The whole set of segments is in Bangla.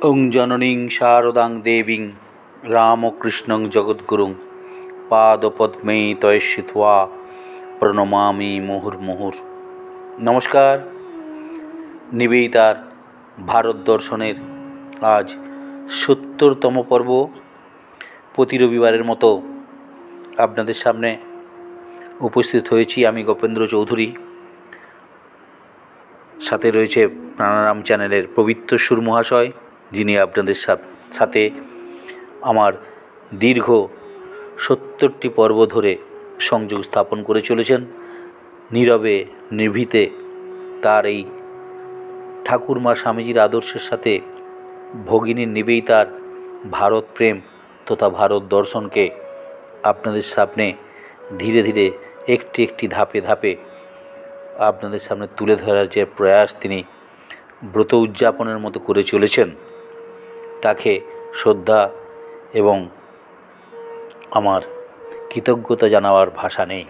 ওং জননীং শারদাং দেবীং রামকৃষ্ণং জগদ্গুরুং পাদপদ্মে তয়শ্রিত্বা প্রণমামি মুহুর্মুহুর। নমস্কার। নিবেদিতার ভারত দর্শনের আজ ৭০তম পর্ব। প্রতি রবিবারের মতো আপনাদের সামনে উপস্থিত হয়েছি আমি গোপেন্দ্র চৌধুরী। সাথে রয়েছে প্রাণারাম চ্যানেলের পবিত্র সুর মহাশয়, যিনি আপনাদের সাথে আমার দীর্ঘ ৭০টি পর্ব ধরে সংযোগ স্থাপন করে চলেছেন। নীরবে নিভৃতে তার এই ঠাকুরমা স্বামীজির আদর্শের সাথে ভগিনী নিবেদিতার ভারত প্রেম তথা ভারত দর্শনকে আপনাদের সামনে ধীরে ধীরে একটি একটি ধাপে ধাপে আপনাদের সামনে তুলে ধরার যে প্রয়াস তিনি ব্রত উদযাপনের মতো করে চলেছেন, তাকে শ্রদ্ধা এবং আমার কৃতজ্ঞতা জানাবার ভাষা নেই।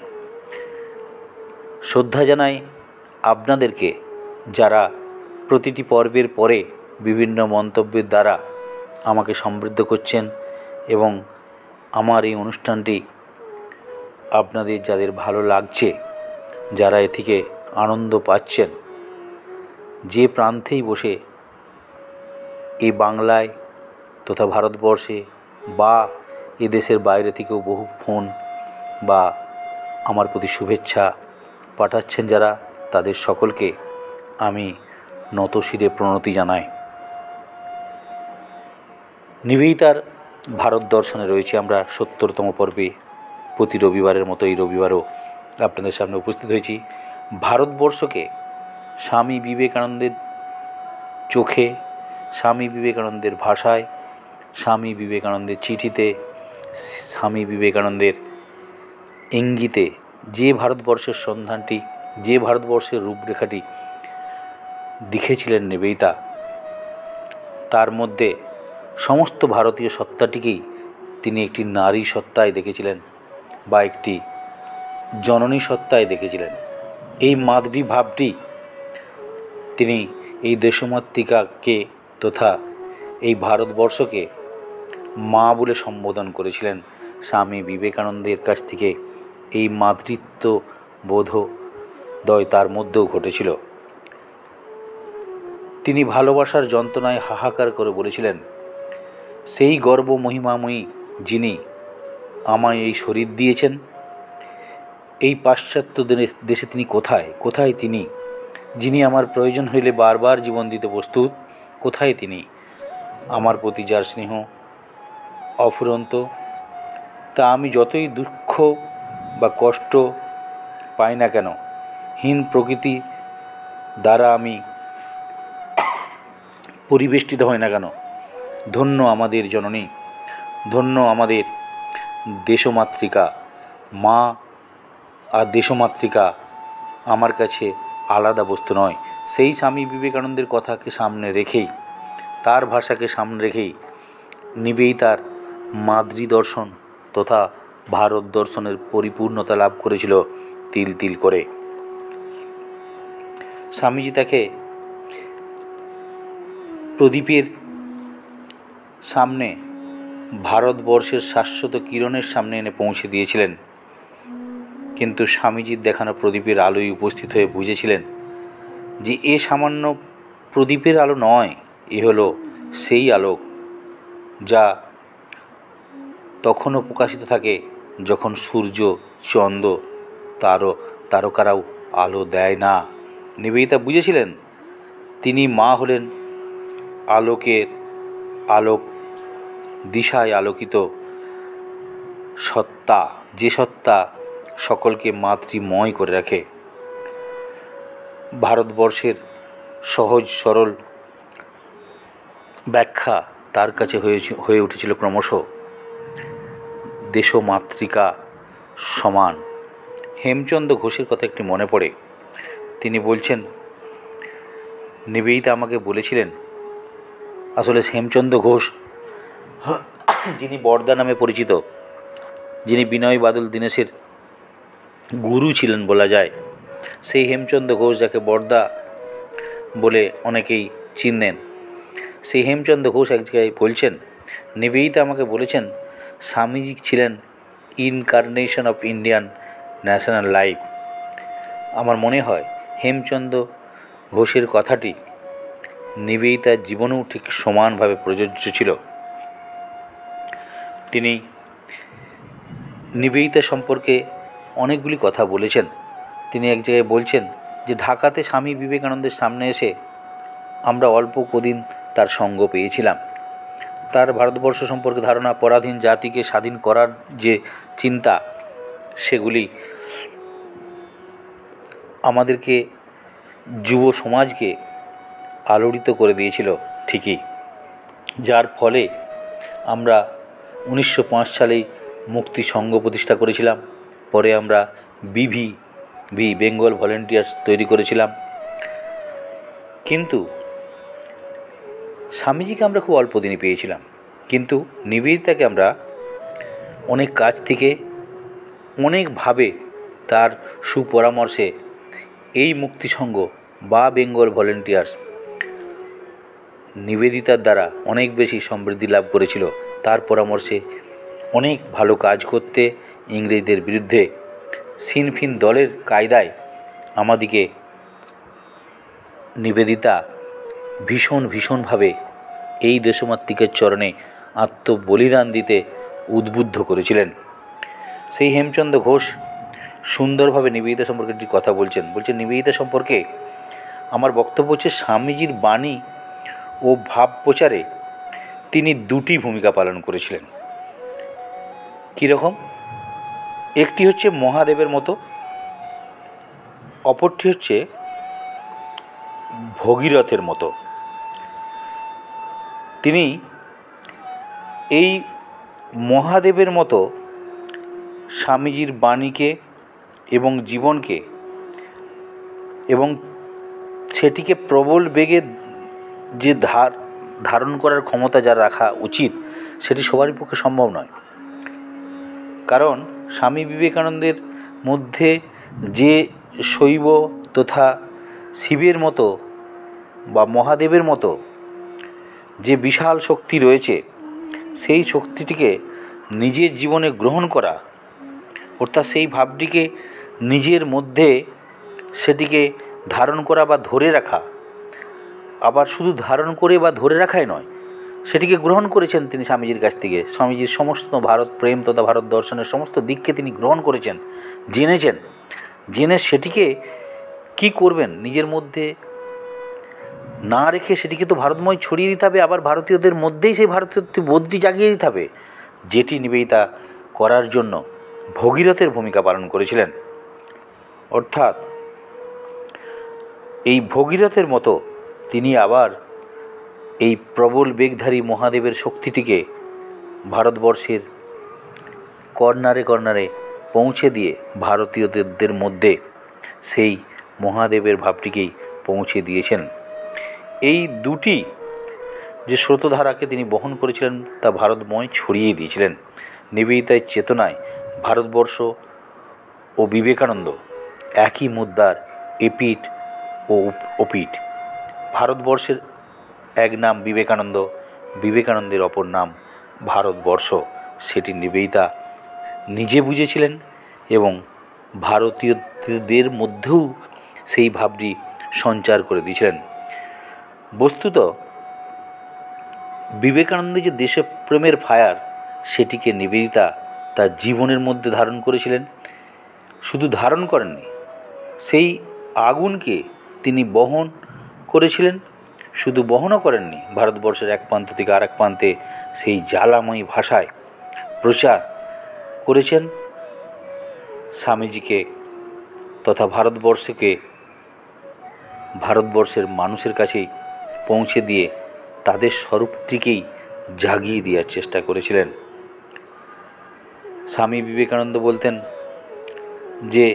শ্রদ্ধা জানাই আপনাদেরকে, যারা প্রতিটি পর্বের পরে বিভিন্ন মন্তব্যের দ্বারা আমাকে সমৃদ্ধ করছেন এবং আমার এই অনুষ্ঠানটি আপনাদের যাদের ভালো লাগছে, যারা এ থেকে আনন্দ পাচ্ছেন, যে প্রান্তেই বসে এই বাংলায় তথা ভারতবর্ষে বা এদেশের বাইরে থেকেও বহু ফোন বা আমার প্রতি শুভেচ্ছা পাঠাচ্ছেন যারা, তাদের সকলকে আমি নতশিরে প্রণতি জানাই। নিবেদিতার ভারত দর্শনে রয়েছে আমরা ৭০তম পর্বে। প্রতি রবিবারের মতো এই রবিবারও আপনাদের সামনে উপস্থিত হয়েছি। ভারতবর্ষকে স্বামী বিবেকানন্দের চোখে, স্বামী বিবেকানন্দের ভাষায়, স্বামী বিবেকানন্দের চিঠিতে, স্বামী বিবেকানন্দের ইঙ্গিতে যে ভারতবর্ষের সন্ধানটি, যে ভারতবর্ষের রূপরেখাটি দেখেছিলেন নিবেদিতা, তার মধ্যে সমস্ত ভারতীয় সত্তাটিকেই তিনি একটি নারী সত্তায় দেখেছিলেন বা একটি জননী সত্তায় দেখেছিলেন। এই মাতৃভাবটি তিনি এই দেশমাতৃকাকে তথা এই ভারতবর্ষকে মা বলে সম্বোধন করেছিলেন। স্বামী বিবেকানন্দের কাছ থেকে এই মাতৃত্ব বোধোদয় তার মধ্যেও ঘটেছিল। তিনি ভালোবাসার যন্ত্রণায় হাহাকার করে বলেছিলেন, সেই গর্ব মহিমাময়ী যিনি আমায় এই শরীর দিয়েছেন, এই পাশ্চাত্য দেশে তিনি কোথায়? কোথায় তিনি, যিনি আমার প্রয়োজন হইলে বারবার জীবন দিতে প্রস্তুত? কোথায় তিনি? আমার প্রতি যার স্নেহ অফুরন্ত, তা আমি যতই দুঃখ বা কষ্ট পাই না কেন, হীন প্রকৃতি দ্বারা আমি পরিবেষ্টিত হয় না কেন, ধন্য আমাদের জননী, ধন্য আমাদের দেশমাতৃকা। মা আর দেশমাতৃকা আমার কাছে আলাদা বস্তু নয়। সেই স্বামী বিবেকানন্দের কথাকে সামনে রেখেই, তার ভাষাকে সামনে রেখেই নিবেদিতার মাতৃদর্শন তথা ভারত দর্শনের পরিপূর্ণতা লাভ করেছিল তিল তিল করে। স্বামীজি তাকে প্রদীপের সামনে, ভারতবর্ষের শাশ্বত কিরণের সামনে এনে পৌঁছে দিয়েছিলেন, কিন্তু স্বামীজির দেখানো প্রদীপের আলোয় উপস্থিত হয়ে বুঝেছিলেন যে এ সামান্য প্রদীপের আলো নয়, এ হলো সেই আলোক যা তখনও প্রকাশিত থাকে যখন সূর্য, চন্দ্র, তারকারাও আলো দেয় না। নিবেদিতা বুঝেছিলেন তিনি মা হলেন আলোকের আলোক, দিশায় আলোকিত সত্তা, যে সত্তা সকলকে মাতৃময় করে রাখে। ভারতবর্ষের সহজ সরল ব্যাখ্যা তার কাছে হয়ে উঠেছিল ক্রমশ দেশমাতৃকা সমান। হেমচন্দ্র ঘোষের কথা একটি মনে পড়ে। তিনি বলছেন, নিবেদিতা আমাকে বলেছিলেন, আসলে হেমচন্দ্র ঘোষ যিনি বরদা নামে পরিচিত, যিনি বিনয় বাদল দীনেশের গুরু ছিলেন বলা যায়, সেই হেমচন্দ্র ঘোষ যাকে বরদা বলে অনেকেই চিনেন, সেই হেমচন্দ্র ঘোষ এক জায়গায় বলছেন, নিবেদিতা আমাকে বলেছেন স্বামীজি ছিলেন incarnation of Indian national life. আমার মনে হয় হেমচন্দ্র ঘোষের কথাটি নিবেদিতার জীবনেও ঠিক সমানভাবে প্রযোজ্য ছিল। তিনি নিবেদিতা সম্পর্কে অনেকগুলি কথা বলেছেন। তিনি এক জায়গায় বলছেন যে ঢাকাতে স্বামী বিবেকানন্দের সামনে এসে আমরা অল্প কদিন তার সঙ্গ পেয়েছিলাম। তার ভারতবর্ষ সম্পর্কে ধারণা, পরাধীন জাতিকে স্বাধীন করার যে চিন্তা, সেগুলি আমাদেরকে যুব সমাজকে আলোড়িত করে দিয়েছিল ঠিকই, যার ফলে আমরা 1905 সালেই মুক্তি সংঘ প্রতিষ্ঠা করেছিলাম। পরে আমরা বিভি বেঙ্গল ভলেন্টিয়ার্স তৈরি করেছিলাম। কিন্তু স্বামীজিকে আমরা খুব অল্প দিনই পেয়েছিলাম, কিন্তু নিবেদিতাকে আমরা অনেক কাছ থেকে অনেকভাবে তার সুপরামর্শে এই মুক্তিসংঘ বা বেঙ্গল ভলেন্টিয়ার্স নিবেদিতার দ্বারা অনেক বেশি সমৃদ্ধি লাভ করেছিল। তার পরামর্শে অনেক ভালো কাজ করতে, ইংরেজদের বিরুদ্ধে সিনফিন দলের কায়দায় আমাদিকে নিবেদিতা ভীষণভাবে এই দেশমাতৃকের চরণে আত্মবলিদান দিতে উদ্বুদ্ধ করেছিলেন। সেই হেমচন্দ্র ঘোষ সুন্দরভাবে নিবেদিতা সম্পর্কে একটি কথা বলছেন। নিবেদিতা সম্পর্কে আমার বক্তব্য হচ্ছে, স্বামীজির বাণী ও ভাব প্রচারে তিনি দুটি ভূমিকা পালন করেছিলেন। কীরকম? একটি হচ্ছে মহাদেবের মতো, অপরটি হচ্ছে ভগীরথের মতো। তিনি এই মহাদেবের মতো স্বামীজির বাণীকে এবং জীবনকে এবং সেটিকে প্রবল বেগে যে ধারণ করার ক্ষমতা যার রাখা উচিত, সেটি সবারই পক্ষে সম্ভব নয়। কারণ স্বামী বিবেকানন্দের মধ্যে যে শৈব তথা শিবের মতো বা মহাদেবের মতো যে বিশাল শক্তি রয়েছে, সেই শক্তিটিকে নিজের জীবনে গ্রহণ করা, অর্থাৎ সেই ভাবটিকে নিজের মধ্যে সেটিকে ধারণ করা বা ধরে রাখা, আবার শুধু ধারণ করে বা ধরে রাখাই নয়, সেটিকে গ্রহণ করেছেন তিনি স্বামীজির কাছ থেকে। স্বামীজির সমস্ত ভারত প্রেম তথা ভারত দর্শনের সমস্ত দিককে তিনি গ্রহণ করেছেন, জেনে সেটিকে কি করবেন নিজের মধ্যে না রেখে সেটিকে তো ভারতময় ছড়িয়ে দিতে হবে, আবার ভারতীয়দের মধ্যেই সেই ভারতীয় বোধটি জাগিয়ে দিতে হবে, যেটি নিবেদিতা করার জন্য ভগীরথের ভূমিকা পালন করেছিলেন। অর্থাৎ এই ভগীরথের মতো তিনি আবার এই প্রবল বেগধারী মহাদেবের শক্তিটিকে ভারতবর্ষের কর্নারে পৌঁছে দিয়ে ভারতীয়দের মধ্যে সেই মহাদেবের ভাবটিকেই পৌঁছে দিয়েছেন। এই দুটি যে স্রোতধারাকে তিনি বহন করেছিলেন তা ভারতময় ছড়িয়ে দিয়েছিলেন। নিবেদিতার চেতনায় ভারতবর্ষ ও বিবেকানন্দ একই মুদ্রার এপিঠ ও ওপিঠ। ভারতবর্ষের এক নাম বিবেকানন্দ, বিবেকানন্দের অপর নাম ভারতবর্ষ, সেটি নিবেদিতা নিজে বুঝেছিলেন এবং ভারতীয়দের মধ্যেও সেই ভাবটি সঞ্চার করে দিয়েছিলেন। বস্তুত বিবেকানন্দের যে দেশপ্রেমের ফায়ার, সেটিকে নিবেদিতা তার জীবনের মধ্যে ধারণ করেছিলেন। শুধু ধারণ করেননি, সেই আগুনকে তিনি বহন করেছিলেন। শুধু বহনও করেননি, ভারতবর্ষের এক প্রান্ত থেকে আরেক প্রান্তে সেই জ্বালাময়ী ভাষায় প্রচার করেছেন। স্বামীজিকে তথা ভারতবর্ষের মানুষের কাছেই পৌঁছে দিয়ে তাদের স্বরূপটিকেই জাগিয়ে দেওয়ার চেষ্টা করেছিলেন। স্বামী বিবেকানন্দ বলতেন যে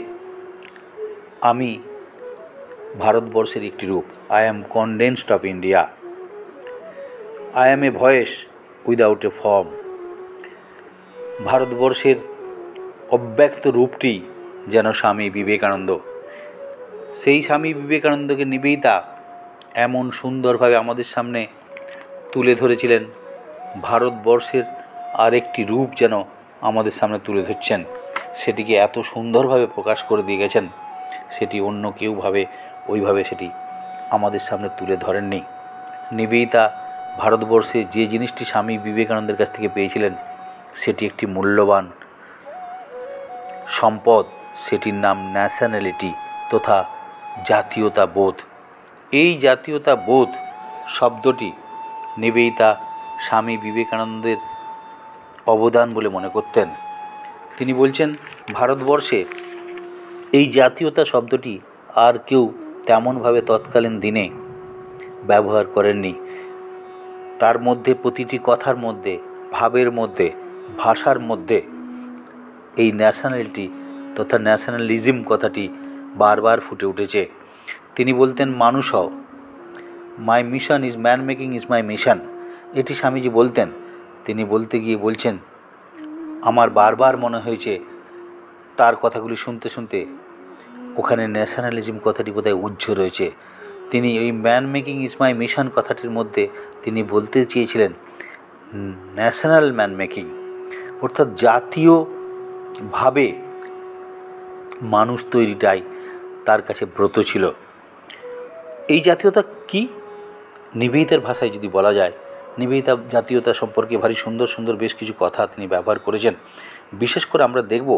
আমি ভারতবর্ষের একটি রূপ, I am condensed of India, I am A voice without a form. ভারতবর্ষের অব্যক্ত রূপটি যেন স্বামী বিবেকানন্দ। সেই স্বামী বিবেকানন্দকে নিবেদিতা এমন সুন্দরভাবে আমাদের সামনে তুলে ধরেছিলেন ভারতবর্ষের আরেকটি রূপ যেন আমাদের সামনে তুলে ধরছেন, সেটিকে এত সুন্দরভাবে প্রকাশ করে দিয়ে গেছেন, সেটি অন্য কেউ ওইভাবে সেটি আমাদের সামনে তুলে ধরেননি। নিবেদিতা ভারতবর্ষে যে জিনিসটি স্বামী বিবেকানন্দের কাছ থেকে পেয়েছিলেন সেটি একটি মূল্যবান সম্পদ, সেটির নাম ন্যাশনালিটি তথা জাতীয়তাবোধ। এই জাতীয়তাবোধ শব্দটি নিবেদিতা স্বামী বিবেকানন্দের অবদান বলে মনে করতেন। তিনি বলছেন, ভারতবর্ষে এই জাতীয়তা শব্দটি আর কেউ তেমনভাবে তৎকালীন দিনে ব্যবহার করেননি। তার মধ্যে প্রতিটি কথার মধ্যে, ভাবের মধ্যে, ভাষার মধ্যে এই ন্যাশনালিটি তথা ন্যাশনালিজম কথাটি বারবার ফুটে উঠেছে। তিনি বলতেন, মানুষ হও, মাই mission is man making is my mission. এটি স্বামীজি বলতেন। তিনি বলতে গিয়ে বলছেন, আমার বারবার মনে হয়েছে তার কথাগুলি শুনতে শুনতে ওখানে ন্যাশনালিজম কথাটি বোধহয় উজ্জ্ব রয়েছে। তিনি ওই man making is my mission কথাটির মধ্যে তিনি বলতে চেয়েছিলেন ন্যাশনাল ম্যান মেকিং, অর্থাৎ জাতীয়ভাবে মানুষ তৈরিটাই তার কাছে ব্রত ছিল। এই জাতীয়তা কি? নিবেদিতার ভাষায় যদি বলা যায়, নিবেদিতা জাতীয়তা সম্পর্কে ভারী সুন্দর সুন্দর বেশ কিছু কথা তিনি ব্যবহার করেছেন। বিশেষ করে আমরা দেখব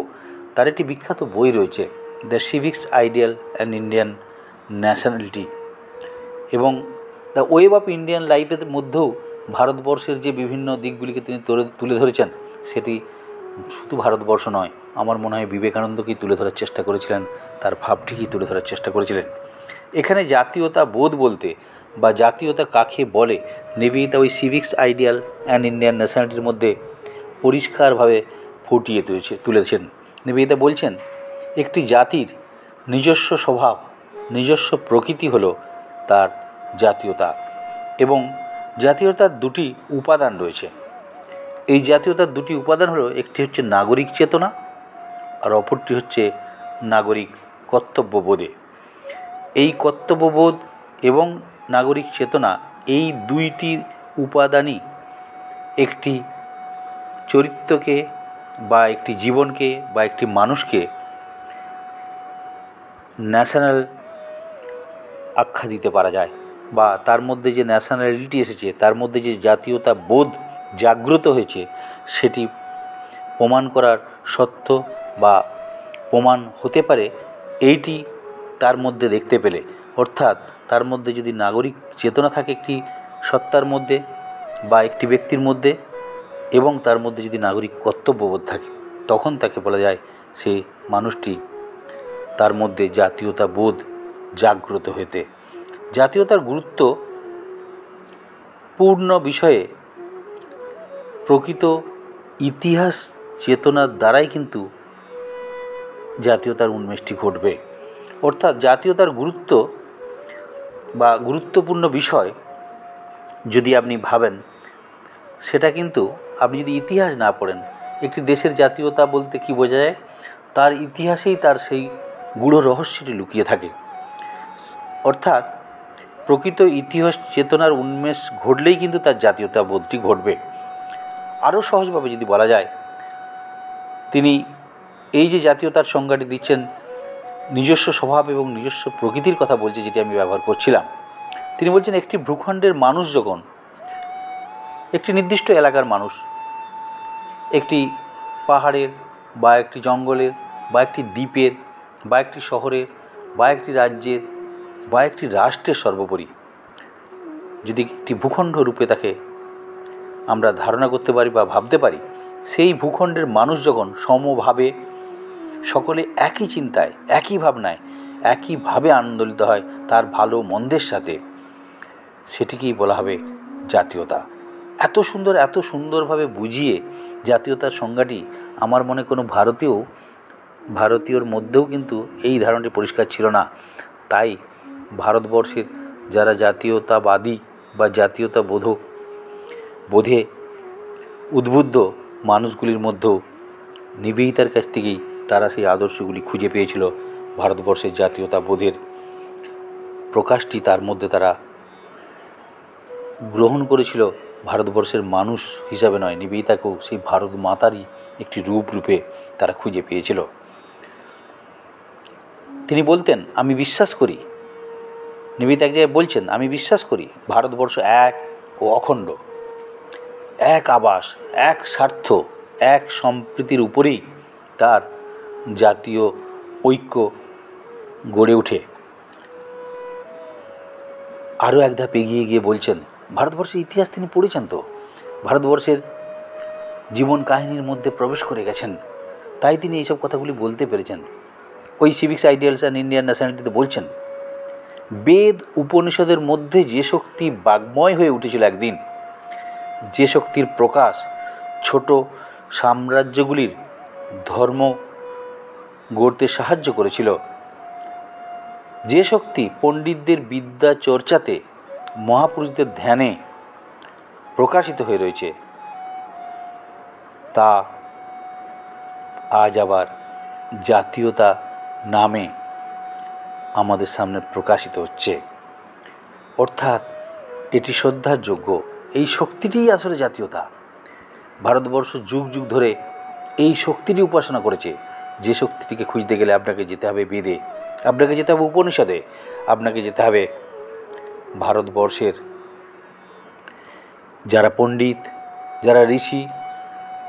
তার একটি বিখ্যাত বই রয়েছে, the civics ideal and Indian nationality, এবং দ্য ওয়েব অফ ইন্ডিয়ান লাইফের মধ্যেও ভারতবর্ষের যে বিভিন্ন দিকগুলিকে তিনি তুলে ধরেছেন, সেটি শুধু ভারতবর্ষ নয়, আমার মনে হয় বিবেকানন্দকেই তুলে ধরার চেষ্টা করেছিলেন, তার ভাবটিকেই তুলে ধরার চেষ্টা করেছিলেন। এখানে জাতীয়তা বোধ বলতে বা জাতীয়তা কাকে বলে নিবেদিতা ওই সিভিক্স আইডিয়াল অ্যান্ড ইন্ডিয়ান ন্যাশনালিটির মধ্যে পরিষ্কারভাবে ফুটিয়ে তুলেছেন। নিবেদিতা বলছেন, একটি জাতির নিজস্ব স্বভাব, নিজস্ব প্রকৃতি হলো তার জাতীয়তা, এবং জাতীয়তার দুটি উপাদান রয়েছে। এই জাতীয়তার দুটি উপাদান হলো, একটি হচ্ছে নাগরিক চেতনা আর অপরটি হচ্ছে নাগরিক কর্তব্যবোধে। এই কর্তব্যবোধ এবং নাগরিক চেতনা, এই দুইটি উপাদানই একটি চরিত্রকে বা একটি জীবনকে বা একটি মানুষকে ন্যাশনাল আখ্যা দিতে পারা যায়, বা তার মধ্যে যে ন্যাশনালিটি এসেছে, তার মধ্যে যে জাতীয়তা বোধ জাগ্রত হয়েছে, সেটি প্রমাণ করার সত্য বা প্রমাণ হতে পারে এইটি তার মধ্যে দেখতে পেলে। অর্থাৎ তার মধ্যে যদি নাগরিক চেতনা থাকে একটি সত্তার মধ্যে বা একটি ব্যক্তির মধ্যে, এবং তার মধ্যে যদি নাগরিক কর্তব্যবোধ থাকে, তখন তাকে বলা যায় সেই মানুষটি তার মধ্যে জাতীয়তা বোধ জাগ্রত হতে। জাতীয়তার গুরুত্ব পূর্ণ বিষয়ে প্রকৃত ইতিহাস চেতনার দ্বারাই কিন্তু জাতীয়তার উন্মেষটি ঘটবে। অর্থাৎ জাতীয়তার গুরুত্ব বা গুরুত্বপূর্ণ বিষয় যদি আপনি ভাবেন, সেটা কিন্তু আপনি যদি ইতিহাস না পড়েন, একটি দেশের জাতীয়তা বলতে কি বোঝা যায়, তার ইতিহাসেই তার সেই গূঢ় রহস্যটি লুকিয়ে থাকে। অর্থাৎ প্রকৃত ইতিহাস চেতনার উন্মেষ ঘটলেই কিন্তু তার জাতীয়তা বোধটি ঘটবে। আরও সহজভাবে যদি বলা যায়, তিনি এই যে জাতীয়তার সংজ্ঞাটি দিচ্ছেন, নিজস্ব স্বভাব এবং নিজস্ব প্রকৃতির কথা বলছে, যেটি আমি ব্যবহার করছিলাম। তিনি বলছেন, একটি ভূখণ্ডের মানুষ যখন, একটি নির্দিষ্ট এলাকার মানুষ একটি পাহাড়ের বা একটি জঙ্গলের বা একটি দ্বীপের বা একটি শহরের বা একটি রাজ্যের বা একটি রাষ্ট্রের, সর্বোপরি যদি একটি ভূখণ্ড রূপে তাকে আমরা ধারণা করতে পারি বা ভাবতে পারি, সেই ভূখণ্ডের মানুষ যখন সমভাবে সকলে একই চিন্তায়, একই ভাবনায়, একইভাবে আন্দোলিত হয় তার ভালো মন্দের সাথে, সেটিকেই বলা হবে জাতীয়তা। এত সুন্দরভাবে বুঝিয়ে জাতীয়তার সংজ্ঞাটি আমার মনে কোনো ভারতীয়র মধ্যেও কিন্তু এই ধারণাটি পরিষ্কার ছিল না। তাই ভারতবর্ষের যারা জাতীয়তাবাদী বা জাতীয়তা বোধে উদ্বুদ্ধ মানুষগুলির মধ্যেও নিবেদিতার কাছ থেকেই তারা সেই আদর্শগুলি খুঁজে পেয়েছিল। ভারতবর্ষের জাতীয়তাবোধের প্রকাশটি তার মধ্যে তারা গ্রহণ করেছিল ভারতবর্ষের মানুষ হিসাবে নয়, নিবেদিতাকেও সেই ভারত মাতারই একটি রূপে তারা খুঁজে পেয়েছিল। তিনি বলতেন, আমি বিশ্বাস করি, নিবেদিতা এক জায়গায় বলছেন, আমি বিশ্বাস করি ভারতবর্ষ এক ও অখণ্ড, এক আবাস, এক স্বার্থ, এক সম্প্রীতির উপরেই তার জাতীয় ঐক্য গড়ে ওঠে। আরও এক ধাপ এগিয়ে গিয়ে বলছেন, ভারতবর্ষের ইতিহাস তিনি পড়েছেন, তো ভারতবর্ষের জীবন কাহিনীর মধ্যে প্রবেশ করে গেছেন, তাই তিনি এইসব কথাগুলি বলতে পেরেছেন। ওই সিভিক্স আইডিয়ালস অ্যান্ড ইন্ডিয়ান ন্যাশনালিটিতে বলছেন, বেদ উপনিষদের মধ্যে যে শক্তি বাগ্ময় হয়ে উঠেছিল একদিন, যে শক্তির প্রকাশ ছোট সাম্রাজ্যগুলির ধর্ম গড়তে সাহায্য করেছিল, যে শক্তি পণ্ডিতদের বিদ্যা চর্চাতে, মহাপুরুষদের ধ্যানে প্রকাশিত হয়ে রয়েছে, তা আজ আবার জাতীয়তা নামে আমাদের সামনে প্রকাশিত হচ্ছে। অর্থাৎ এটি শ্রদ্ধার যোগ্য, এই শক্তিটিই আসলে জাতীয়তা। ভারতবর্ষ যুগ যুগ ধরে এই শক্তিটি উপাসনা করেছে। যে শক্তিটিকে খুঁজতে গেলে আপনাকে যেতে হবে বেদে, আপনাকে যেতে হবে উপনিষদে, আপনাকে যেতে হবে ভারতবর্ষের যারা পণ্ডিত, যারা ঋষি,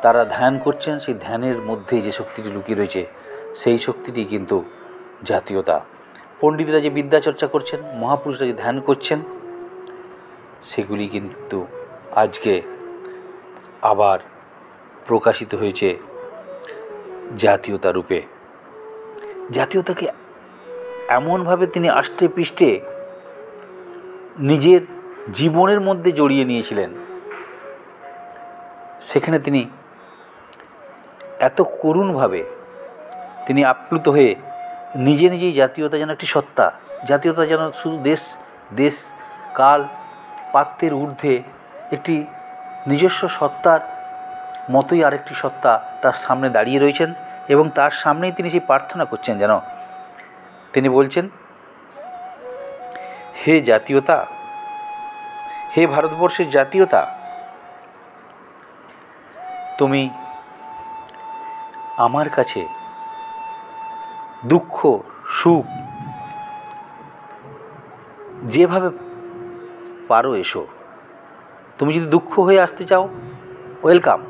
তারা ধ্যান করছেন, সেই ধ্যানের মধ্যে যে শক্তিটি লুকিয়ে রয়েছে, সেই শক্তিটি কিন্তু জাতীয়তা। পণ্ডিতরা যে বিদ্যা চর্চা করছেন, মহাপুরুষরা যে ধ্যান করছেন, সেগুলি কিন্তু আজকে আবার প্রকাশিত হয়েছে জাতীয়তা রূপে। জাতীয়তাকে এমনভাবে তিনি আষ্টে পৃষ্ঠে নিজের জীবনের মধ্যে জড়িয়ে নিয়েছিলেন, সেখানে তিনি এত করুণভাবে তিনি আপ্লুত হয়ে নিজে নিজেই জাতীয়তা যেন একটি সত্তা, জাতীয়তা যেন শুধু দেশ কাল পাত্রের ঊর্ধ্বে একটি নিজস্ব সত্তার মতোই আরেকটি সত্তা তার সামনে দাঁড়িয়ে রয়েছেন, এবং তার সামনেই তিনি সেই প্রার্থনা করছেন। যেন তিনি বলছেন, হে জাতীয়তা, হে ভারতবর্ষের জাতীয়তা, তুমি আমার কাছে দুঃখ সুখ যেভাবে পারো এসো। তুমি যদি দুঃখ হয়ে আসতে চাও, ওয়েলকাম।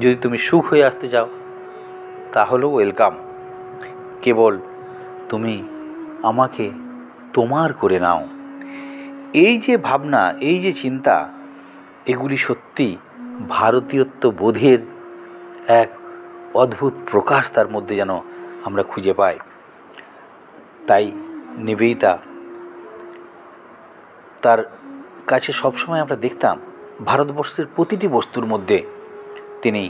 যদি তুমি সুখ হয়ে আসতে চাও, তাহলেও ওয়েলকাম। কেবল তুমি আমাকে তোমার করে নাও। এই যে ভাবনা, এই যে চিন্তা, এগুলি সত্যি ভারতীয়ত্ব বোধের এক অদ্ভুত প্রকাশ তার মধ্যে যেন আমরা খুঁজে পাই। তাই নিবেদিতা, তার কাছে সবসময় আমরা দেখতাম ভারতবর্ষের প্রতিটি বস্তুর মধ্যে তিনি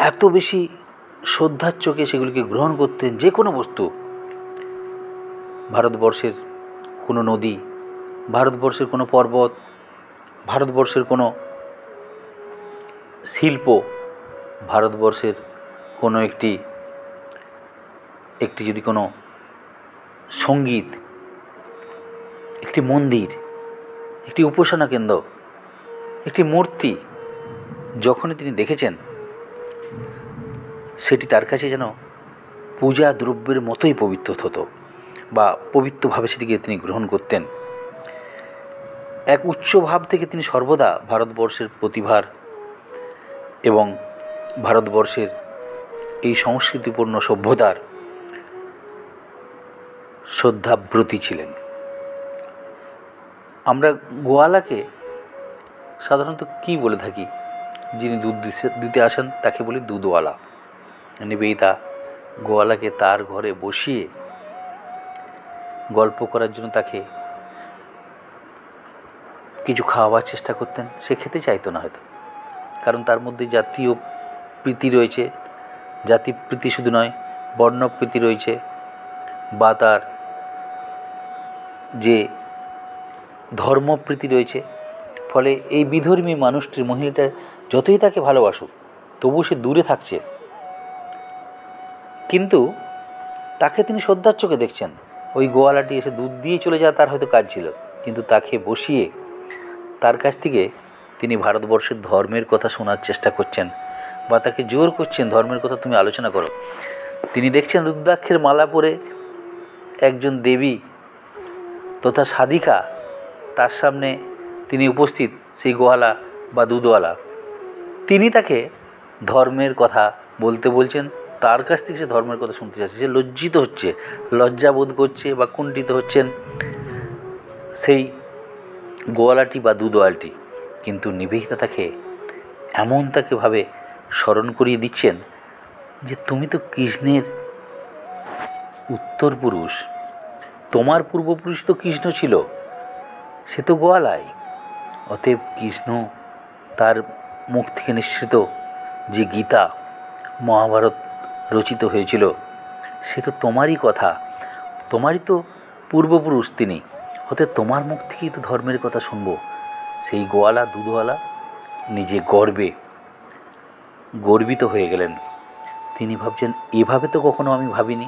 এত বেশি শ্রদ্ধার চোখে সেগুলিকে গ্রহণ করতেন। যে কোনো বস্তু, ভারতবর্ষের কোনো নদী, ভারতবর্ষের কোনো পর্বত, ভারতবর্ষের কোনো শিল্প, ভারতবর্ষের কোনো একটি যদি কোনো সঙ্গীত, একটি মন্দির, একটি উপাসনা কেন্দ্র, একটি মূর্তি যখনই তিনি দেখেছেন, সেটি তার কাছে যেন পূজা দ্রব্যের মতোই পবিত্র হতো, বা পবিত্রভাবে সেটিকে তিনি গ্রহণ করতেন। এক উচ্চ ভাব থেকে তিনি সর্বদা ভারতবর্ষের প্রতিভার এবং ভারতবর্ষের এই সংস্কৃতিপূর্ণ সভ্যতার শ্রদ্ধাব্রতী ছিলেন। আমরা গোয়ালাকে সাধারণত কী বলে থাকি? যিনি দুধ দিতে আসেন তাকে বলি দুধওয়ালা। নিবেদিতা গোয়ালাকে তার ঘরে বসিয়ে গল্প করার জন্য তাকে কিছু খাওয়াবার চেষ্টা করতেন। সে খেতে চাইতো না হয়তো, কারণ তার মধ্যে জাতীয় প্রীতি রয়েছে। জাতিপ্রীতি শুধু নয়, বর্ণপ্রীতি রয়েছে, বা তার যে ধর্মপ্রীতি রয়েছে। ফলে এই বিধর্মী মানুষটির, মহিলাটার যতই তাকে ভালোবাসুক, তবু সে দূরে থাকছে। কিন্তু তাকে তিনি শ্রদ্ধার চোখে দেখছেন। ওই গোয়ালাটি এসে দুধ দিয়ে চলে যাওয়া তার হয়তো কাজ ছিল, কিন্তু তাকে বসিয়ে তার কাছ থেকে তিনি ভারতবর্ষের ধর্মের কথা শোনার চেষ্টা করছেন বা তাকে জোর করছেন ধর্মের কথা তুমি আলোচনা করো। তিনি দেখছেন রুদ্রাক্ষের মালা পরে একজন দেবী তথা সাধিকা, তার সামনে তিনি উপস্থিত, সেই গোয়ালা বা দুধওয়ালা। তিনি তাকে ধর্মের কথা বলতে বলছেন, তার কাছ থেকে সে ধর্মের কথা শুনতে চাচ্ছে। সে লজ্জিত হচ্ছে, লজ্জাবোধ করছে বা কুণ্ঠিত হচ্ছেন সেই গোয়ালাটি বা দুধওয়ালটি। কিন্তু নিবেদিতা তাকে এমন তাকে ভাবে স্মরণ করিয়ে দিচ্ছেন যে তুমি তো কৃষ্ণের উত্তর পুরুষ, তোমার পূর্বপুরুষ তো কৃষ্ণ ছিল, সে তো গোয়ালাই। অতএব কৃষ্ণ তার মুখ থেকে নিঃসৃত যে গীতা মহাভারত রচিত হয়েছিল সে তো তোমারই কথা, তোমারই তো পূর্বপুরুষ তিনি, অতএব তোমার মুখ থেকেই তো ধর্মের কথা শুনবো। সেই গোয়ালা দুধওয়ালা নিজে গর্বিত হয়ে গেলেন। তিনি ভাবছেন এভাবে তো কখনো আমি ভাবিনি।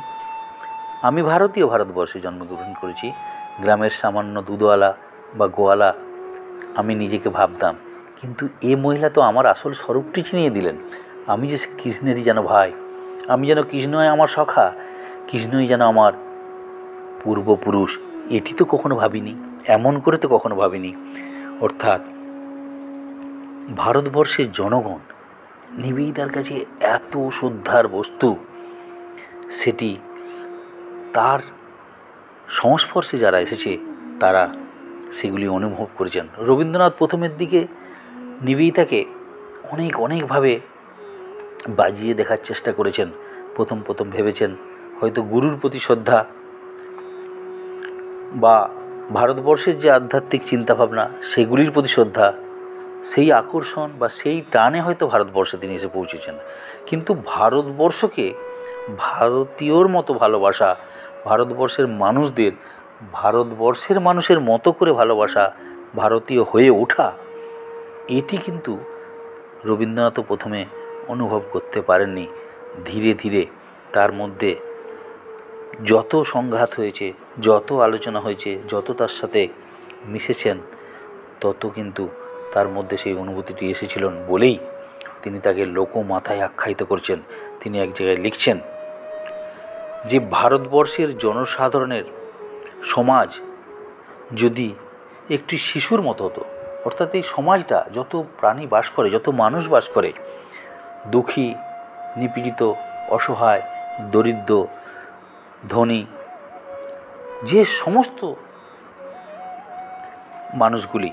আমি ভারতীয়, ভারতবর্ষে জন্মগ্রহণ করেছি, গ্রামের সামান্য দুধওয়ালা বা গোয়ালা আমি নিজেকে ভাবতাম, কিন্তু এ মহিলা তো আমার আসল স্বরূপটি চিনিয়ে দিলেন। আমি যে কৃষ্ণেরই যেন ভাই, আমি যেন কৃষ্ণই আমার সখা, কৃষ্ণই যেন আমার পূর্বপুরুষ, এটি তো কখনো ভাবিনি, এমন করে তো কখনো ভাবিনি। অর্থাৎ ভারতবর্ষের জনগণ নিবেদিতার কাছে এত শ্রদ্ধার বস্তু, সেটি তার সংস্পর্শে যারা এসেছে তারা সেগুলি অনুভব করেছেন। রবীন্দ্রনাথ প্রথমের দিকে নিবেদিতাকে অনেকভাবে বাজিয়ে দেখার চেষ্টা করেছেন। প্রথম ভেবেছেন হয়তো গুরুর প্রতি শ্রদ্ধা বা ভারতবর্ষের যে আধ্যাত্মিক চিন্তাভাবনা সেগুলির প্রতি শ্রদ্ধা, সেই আকর্ষণ বা সেই টানে হয়তো ভারতবর্ষে তিনি এসে পৌঁছেছেন। কিন্তু ভারতবর্ষকে ভারতীয়র মতো ভালোবাসা, ভারতবর্ষের মানুষদের ভারতবর্ষের মানুষের মতো করে ভালোবাসা, ভারতীয় হয়ে ওঠা, এটি কিন্তু রবীন্দ্রনাথও প্রথমে অনুভব করতে পারেননি। ধীরে ধীরে তার মধ্যে যত সংঘাত হয়েছে, যত আলোচনা হয়েছে, যত তার সাথে মিশেছেন, তত কিন্তু তার মধ্যে সেই অনুভূতিটি এসেছিলেন বলেই তিনি তাকে লোকমাতায় আখ্যায়িত করছেন। তিনি এক জায়গায় লিখছেন যে ভারতবর্ষের জনসাধারণের সমাজ যদি একটি শিশুর মতো হতো, অর্থাৎ এই সমাজটা যত প্রাণী বাস করে, যত মানুষ বাস করে, দুঃখী, নিপীড়িত, অসহায়, দরিদ্র, ধনী, যে সমস্ত মানুষগুলি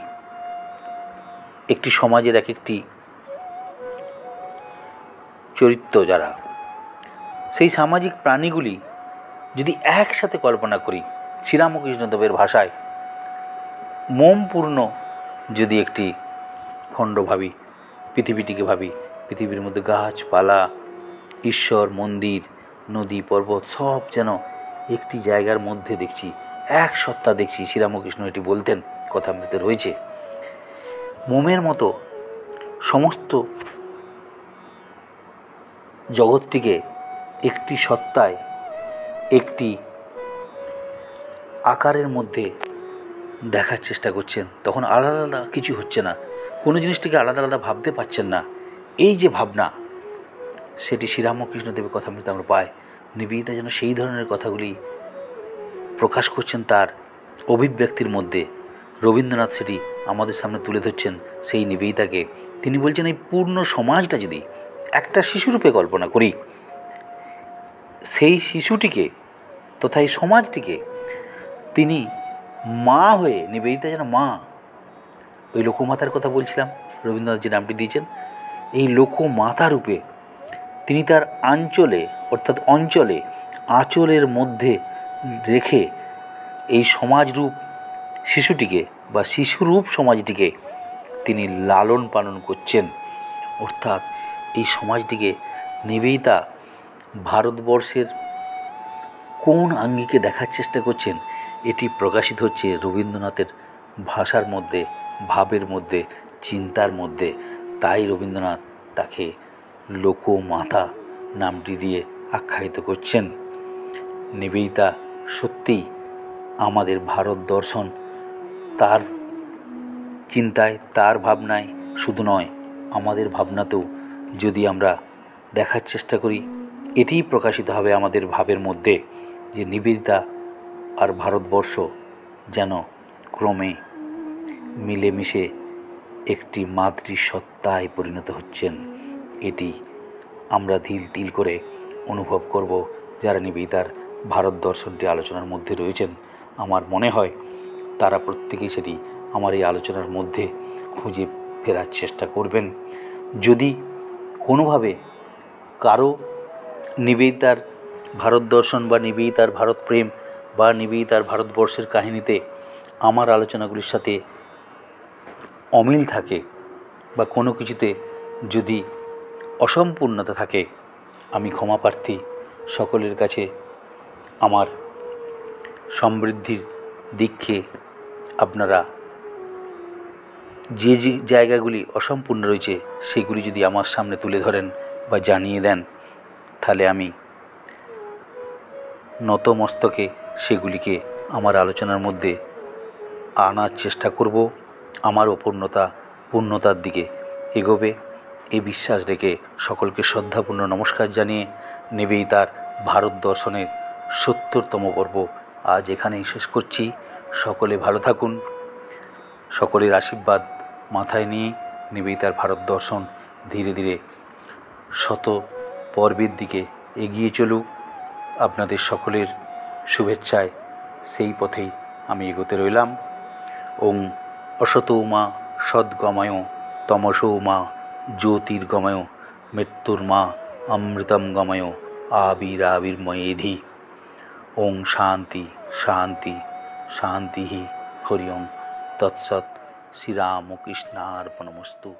একটি সমাজের এক একটি চরিত্র, যারা সেই সামাজিক প্রাণীগুলি যদি একসাথে কল্পনা করি, শ্রীরামকৃষ্ণদেবের ভাষায় মোমপূর্ণ যদি একটি খণ্ড ভাবি, পৃথিবীটিকে ভাবি, পৃথিবীর মধ্যে গাছপালা, ঈশ্বর, মন্দির, নদী, পর্বত সব যেন একটি জায়গার মধ্যে দেখছি, এক সত্তা দেখছি। শ্রীরামকৃষ্ণ এটি বলতেন, কথামৃতে রয়েছে। মোমের মতো সমস্ত জগৎটিকে একটি সত্তায়, একটি আকারের মধ্যে দেখার চেষ্টা করছেন। তখন আলাদা আলাদা কিছু হচ্ছে না, কোনো জিনিসটিকে আলাদা আলাদা ভাবতে পারছেন না। এই যে ভাবনা, সেটি শ্রীরামকৃষ্ণদেবের কথামৃতে আমরা পাই। নিবেদিতা যেন সেই ধরনের কথাগুলি প্রকাশ করছেন তার অভিব্যক্তির মধ্যে। রবীন্দ্রনাথ সেটি আমাদের সামনে তুলে ধরছেন সেই নিবেদিতাকে। তিনি বলছেন এই পূর্ণ সমাজটা যদি একটা শিশুরূপে কল্পনা করি, সেই শিশুটিকে তথা এই সমাজটিকে তিনি মা হয়ে, নিবেদিতা যেন মা, ওই লোকমাতার কথা বলছিলাম, রবীন্দ্রনাথ যে নামটি দিয়েছেন, এই লোকমাতা রূপে তিনি তার অঞ্চলে আঁচলের মধ্যে রেখে এই সমাজরূপ শিশুটিকে বা শিশুরূপ সমাজটিকে তিনি লালন পালন করছেন। অর্থাৎ এই সমাজটিকে নিবেদিতা ভারতবর্ষের কোন আঙ্গিকে দেখার চেষ্টা করছেন, এটি প্রকাশিত হচ্ছে রবীন্দ্রনাথের ভাষার মধ্যে, ভাবের মধ্যে, চিন্তার মধ্যে। তাই রবীন্দ্রনাথ তাকে লোকমাতা নামটি দিয়ে আখ্যায়িত করছেন। নিবেদিতা সত্যিই আমাদের ভারত দর্শন তার চিন্তায়, তার ভাবনায় শুধু নয়, আমাদের ভাবনাতেও যদি আমরা দেখার চেষ্টা করি, এটিই প্রকাশিত হবে আমাদের ভাবের মধ্যে যে নিবেদিতা আর ভারতবর্ষ যেন ক্রমে মিলেমিশে একটি মাতৃসত্তায় পরিণত হচ্ছেন। এটি আমরা তিল তিল করে অনুভব করব যারা নিবেদিতার ভারত দর্শনটি আলোচনার মধ্যে রয়েছেন। আমার মনে হয় তারা প্রত্যেকেই সেটি আমার এই আলোচনার মধ্যে খুঁজে ফেরার চেষ্টা করবেন। যদি কোনোভাবে কারো নিবেদিতার ভারত দর্শন বা নিবেদিতার ভারত প্রেম বা নিবেদিতার ভারতবর্ষের কাহিনীতে আমার আলোচনাগুলির সাথে অমিল থাকে বা কোনো কিছুতে যদি অসম্পূর্ণতা থাকে, আমি ক্ষমা প্রার্থী। সকলের কাছে আমার সমৃদ্ধির দিককে আপনারা যে যে জায়গাগুলি অসম্পূর্ণ রয়েছে সেগুলি যদি আমার সামনে তুলে ধরেন বা জানিয়ে দেন, তাহলে আমি নত মস্তকে সেগুলিকে আমার আলোচনার মধ্যে আনার চেষ্টা করব। আমার পূর্ণতার দিকে এগোবে এই বিশ্বাস রেখে সকলকে শ্রদ্ধাপূর্ণ নমস্কার জানিয়ে নিবেদিতার ভারত দর্শনের ৭০তম পর্ব আজ এখানেই শেষ করছি। সকলে ভালো থাকুন। সকলের আশীর্বাদ মাথায় নিয়ে নিবেদিতার ভারত দর্শন ধীরে ধীরে শত পর্বের দিকে এগিয়ে চলুক। আপনাদের সকলের শুভেচ্ছায় সেই পথেই আমি এগোতে রইলাম। ওং অসতো মা সদ্গময় তমসো মা জ্যোতির্গময় মৃত্যুর মা অমৃতম গময় আবির্ময়েধি। ওং শান্তি শান্তি শান্তি হরি ওং তৎসৎ। শ্রীরামকৃষ্ণার্পণমস্তু।